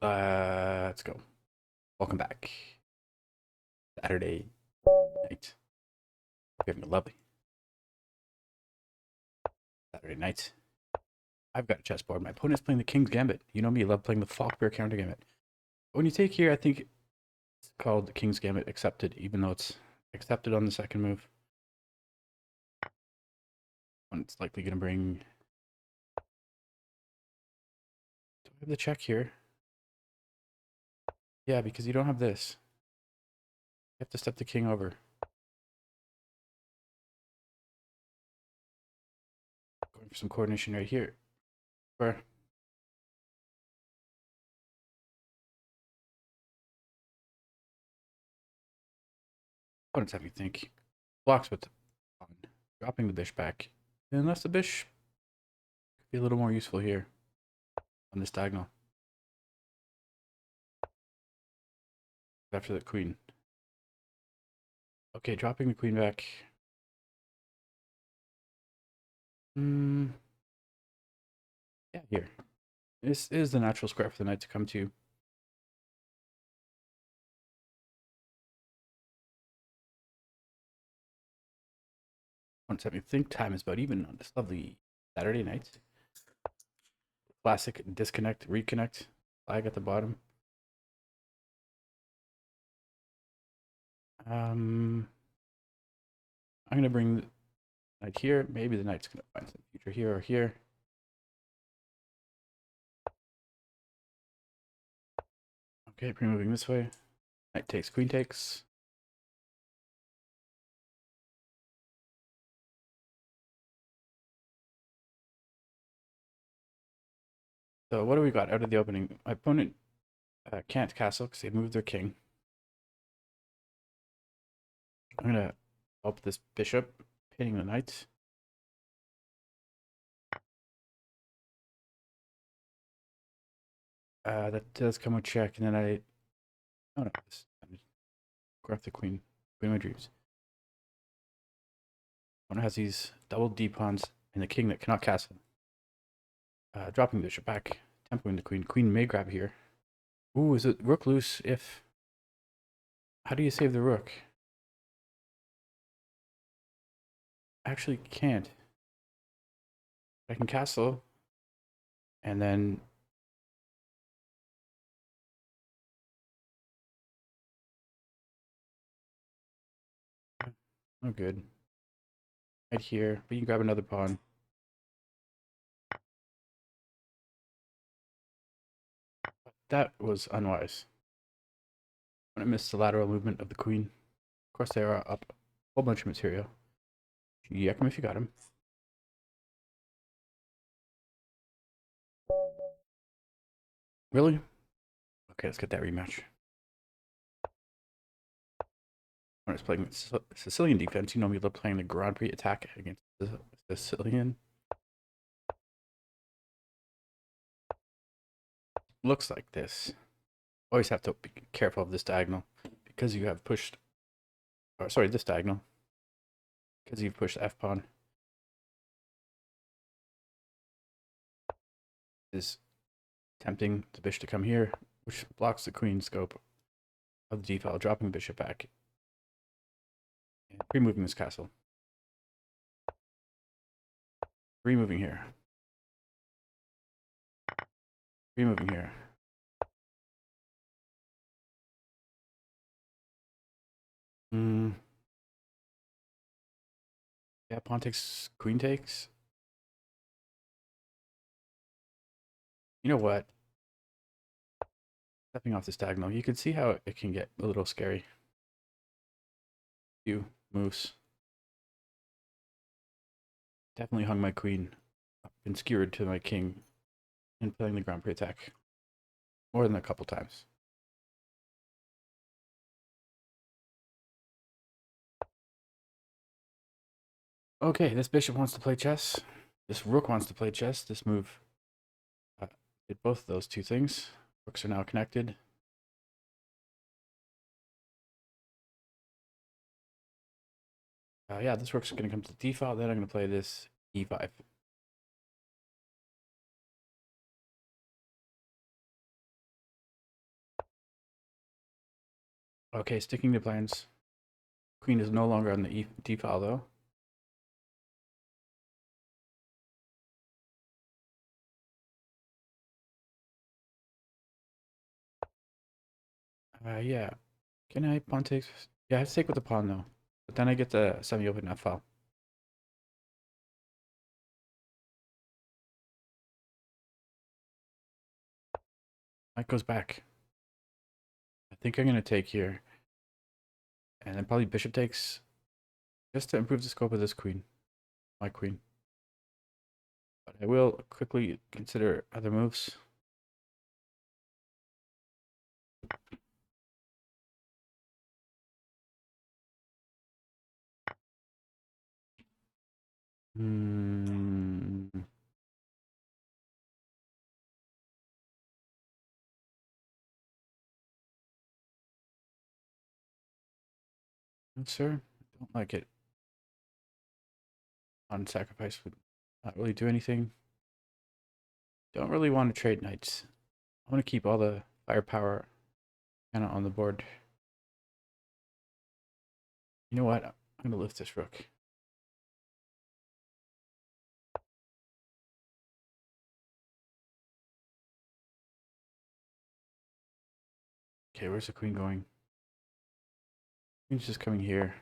Let's go. Welcome back. Saturday night. Hope you're having a lovely Saturday night. I've got a chessboard. My opponent's playing the King's Gambit. You know me, I love playing the Falkbeer Countergambit. When you take here, I think it's called the King's Gambit accepted, even though it's accepted on the second move. When it's likely going to bring... Do I have the check here? Yeah, because you don't have this. You have to step the king over. Going for some coordination right here. Where? Opponent's having to think. Blocks with the pawn. Dropping the bishop back. Unless the bishop could be a little more useful here on this diagonal. After the queen. Okay, dropping the queen back. Yeah, here. This is the natural square for the knight to come to. Once let me think time is about even on this lovely Saturday night. Classic disconnect, reconnect, flag at the bottom. I'm gonna bring the knight here. Maybe the knight's gonna find some future here or here. Okay, pre-moving this way. Knight takes, queen takes. So what do we got out of the opening? My opponent can't castle because they moved their king. I'm gonna help this bishop, pinning the knight. That does come with check, and then oh no, this grab the queen, queen of my dreams. One has these double D pawns and the king that cannot castle. Dropping the bishop back, tempoing the queen. Queen may grab here. Ooh, is it rook loose if... How do you save the rook? Actually can't. I can castle, and then... Oh, good. Right here, but you can grab another pawn. That was unwise. When I missed the lateral movement of the queen. Of course, they are up a whole bunch of material. Yak him if you got him. Really? Okay, let's get that rematch. When I was playing Sicilian defense, you know me love playing the Grand Prix attack against the Sicilian. Looks like this. Always have to be careful of this diagonal because you have pushed, or sorry, this diagonal, because you've pushed the F pawn. Is tempting the bishop to come here, which blocks the queen scope of the d file, dropping the bishop back and removing this castle. Removing here. Removing here. Yeah, pawn takes, queen takes. You know what? Stepping off this diagonal, you can see how it can get a little scary. Few moves. Definitely hung my queen up and skewered to my king and playing the Grand Prix attack more than a couple times. Okay, this bishop wants to play chess. This rook wants to play chess. This move did both of those two things. Rooks are now connected. Yeah, this rook's going to come to the d-file. Then I'm going to play this e5. Okay, sticking to plans. Queen is no longer on the D file though. Yeah. Can I pawn takes? Yeah, I have to take with the pawn though. But then I get the semi-open F file. Knight goes back. I think I'm gonna take here. And then probably bishop takes just to improve the scope of this queen. My queen. But I will quickly consider other moves. Hmm. Sir, don't like it. On sacrifice would not really do anything. Don't really want to trade knights. I want to keep all the firepower kind of on the board. You know what? I'm going to lift this rook. Okay, where's the queen going? Queen's just coming here.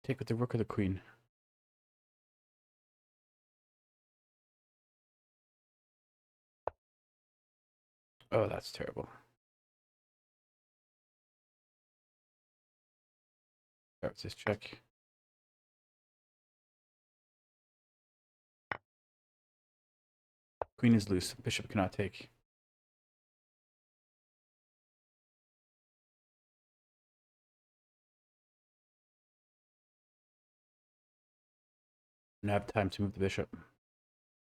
Take with the rook or the queen. Oh, that's terrible. Start with this check. Queen is loose. Bishop cannot take. And I have time to move the bishop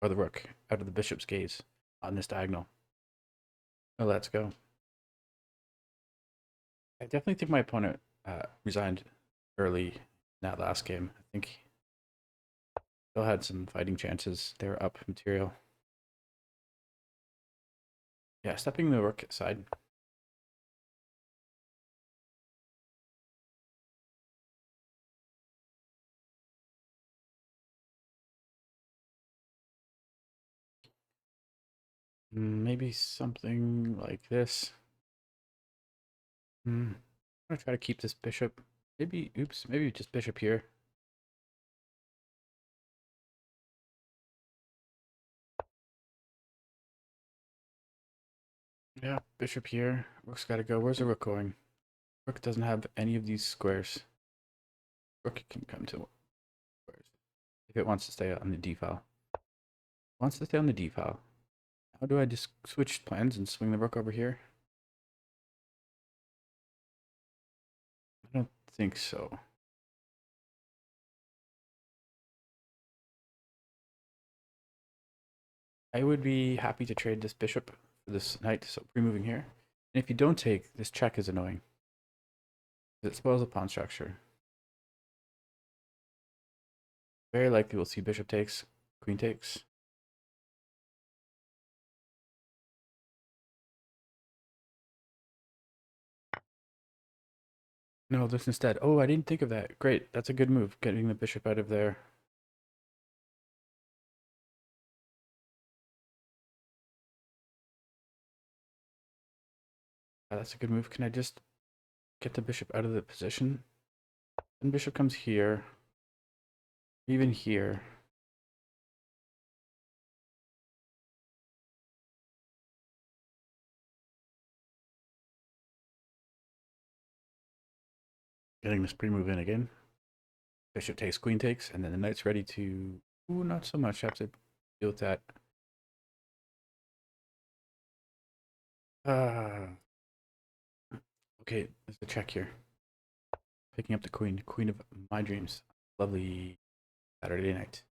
or the rook out of the bishop's gaze on this diagonal. Oh, let's go. I definitely think my opponent resigned early in that last game. I think still had some fighting chances. They were up material. Yeah, stepping the rook aside. Maybe something like this. I'm gonna try to keep this bishop. Maybe, oops, maybe just bishop here. Yeah, bishop here. Rook's gotta go. Where's the rook going? Rook doesn't have any of these squares. Rook can come to squares if it wants to stay on the d file. Wants to stay on the d file. How do I just switch plans and swing the rook over here? I don't think so. I would be happy to trade this bishop for this knight, so pre-moving here. And if you don't take, this check is annoying. It spoils the pawn structure. Very likely we'll see bishop takes, queen takes. No, this instead. Oh, I didn't think of that. Great, that's a good move, getting the bishop out of there. That's a good move. Can I just get the bishop out of the position? Then bishop comes here, even here. Getting this pre-move in again. Bishop takes, queen takes, and then the knight's ready to... Ooh, not so much. I have to deal with that. Okay, there's a check here. Picking up the queen. Queen of my dreams. Lovely Saturday night.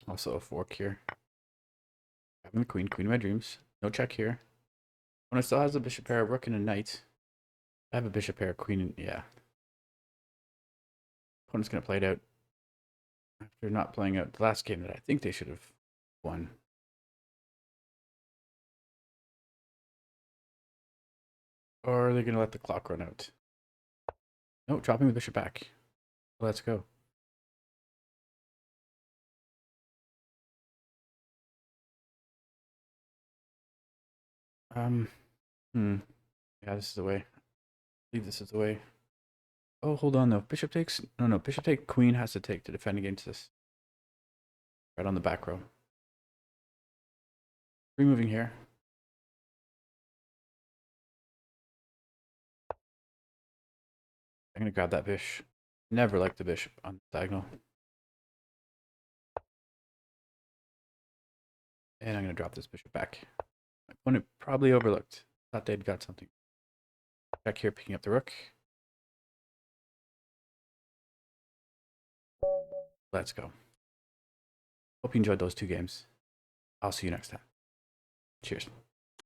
Also a fork here. Having the queen. Queen of my dreams. No check here. When it still has a bishop pair, a rook, and a knight. I have a bishop pair, queen, and... Yeah. Opponent's going to play it out. After not playing out the last game that I think they should have won. Or are they going to let the clock run out? No, dropping the bishop back. Let's go. Um, Yeah, this is the way. I believe this is the way. Oh, hold on though. Bishop takes. No. Bishop take. Queen has to take to defend against this. Right on the back row. Removing here. I'm gonna grab that bishop. Never liked the bishop on the diagonal. And I'm gonna drop this bishop back. My opponent probably overlooked. Thought they'd got something. Back here, picking up the rook. Let's go. Hope you enjoyed those two games. I'll see you next time. Cheers.